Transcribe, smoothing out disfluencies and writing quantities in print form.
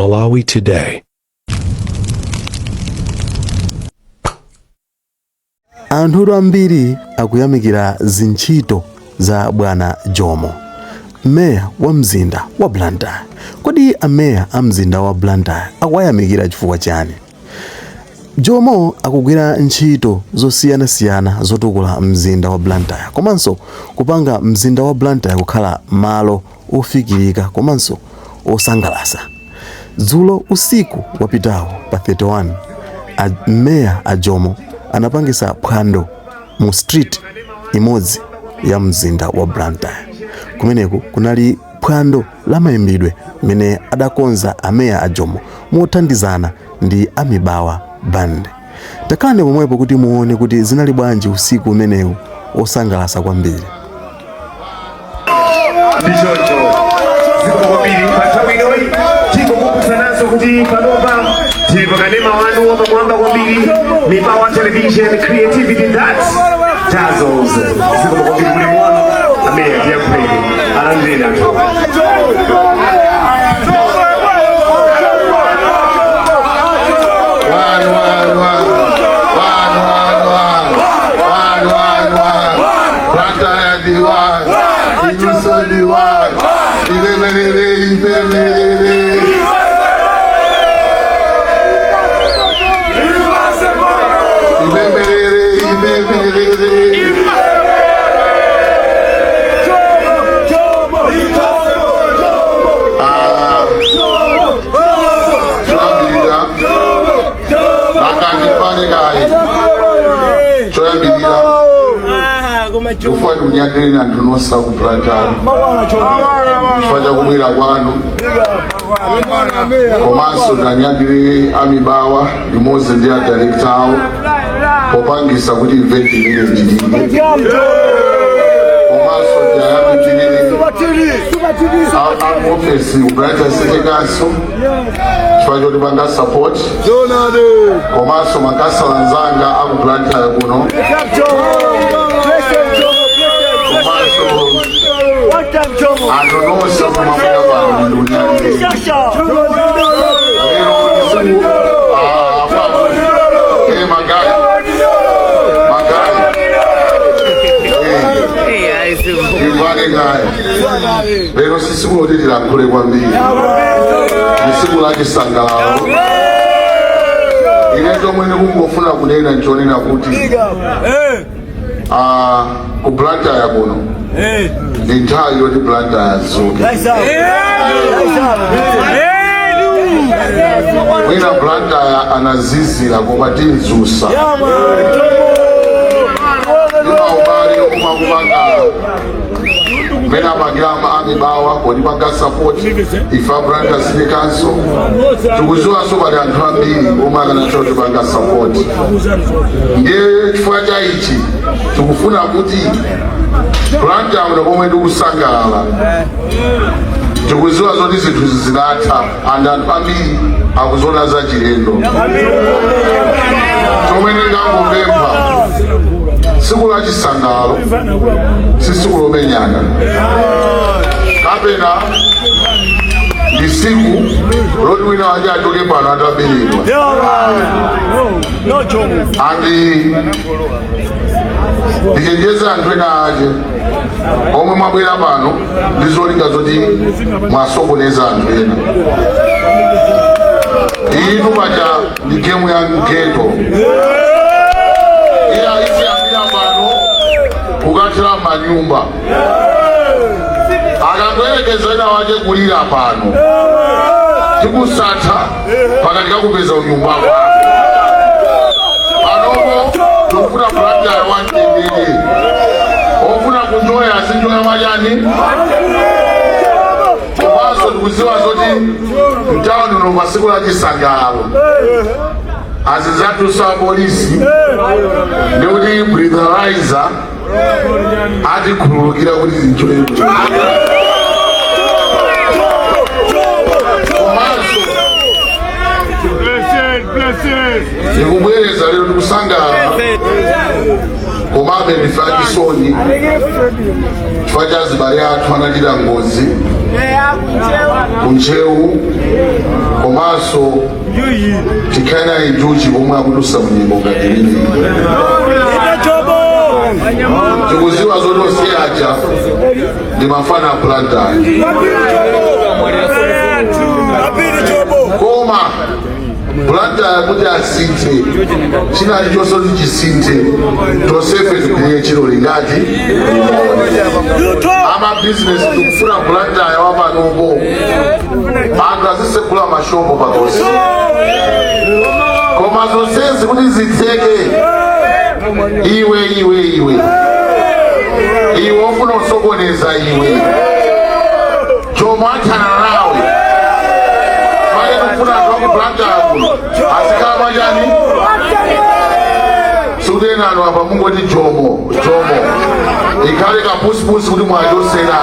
Malawi Today. Anthu ambiri akuyamikira zintchito za bwana Jomo, meya wa mzinda wa Blantyre. Kodi ameya a mzinda wa Blantyre akuwayamikira chifukwa chani? Jomo akugwira ntchito zosiyanasiyana zotukula mzinda wa Blantyre, komanso kupanga mzinda wa Blantyre kukhala malo ofikirika komanso osangalatsa. Dzulo usiku wapitawo pa 31 meya a Jomo anapangisa phwando mu street imodzi ya mzinda wa Blantyre. Kumeneku kunali phwando la mayimbidwe mene adakonza ameya a Jomo mothandizana ndi Amibawa Band. Takhalani pomwepo kuti muone kuti zinali bwanji usiku umenewu osangalatsa kwambiri. Mibawa Television, creativity that dazzles. Ufanye unyadiri na ntunosa ku Blantyre chifukwa kubwera kwanu komanso tanyadiri Amibawa limodzi ndi a director awo popangisa kuti event imene ichitike, komanso tiyayamitirire ofesi ku Blantyre City Council chifukwa choti panga support, komanso makasala nzanga aku Blantyre kuno anonosa kumamuna vanhu lero sisi kunoti tilankhule kwambiri, isiku la chisangalalo. Ine chomwe ndikungofuna kunena nchonena kuti ku Blantyre kuno ndi nthawi yoti Blantyre azuke. Mwina Blantyre anazizira koma tinzusa imaumali yokumakupanga mena magama Amibawa kodipanga support ifa Blantyre City Council tikuziwanso pali anthu ambiri omwe akanacho tipanga support. Ndiye chifukwa cha ichi tikufuna kuti Blantyre pomwe tikusangalala tikuziwa zoti zinthu zizilatha and anthu ambiri akuziona za chilendo. Chomwe ndingangopempha siku la chisangalalo si siku lomenyana, kapena ndi siku loti wina waje achoke pano ataberedwa. Andi ndichenjeza anthu ena aje omwe mwabwera pano ndi zolinga zoti mwasokoneza anthu ena. Inu paja ndi gemu ya mgeto iya isiyambira pano kukathira manyumba, akangoyerekeza ena waje kulira pano tikusatha pakati kakupeza unyumba kwako. Panopo tofuna Blantyre wamtendere, ofuna kunjoya asinjoya majani, komanso tikuziwa zoti mtawuni uno masiku la chisangalalo azizatusa polisi ndikuti breatherizer atikhululukira kuti zinjoye komanso ndikubwereza lero tikusangala komabe ndife achisoni chifukwa cha azibale athu anachita ngozi kunchewu komanso tikhaena ijuji komwe akulusa mnyimbo ngati lili tikuziwa zonse aja ndi mafana a Blantyre koma Blantyre kuti asinthe china chilichonse kuti chisinthe tonsefe tigwire ntchito lingati amabizinesi tikufuna Blantyre wapanopo anthu azisegula mashopo pakosi koma zonsezi kuti zitseke iwe ofuna usokoneza iwe Jomo athana nawe pale kufuna anthu aku Blantyre asikhala machani sikutenano apa mungoti Jomo ikhale kapusipusi kuti mwachosera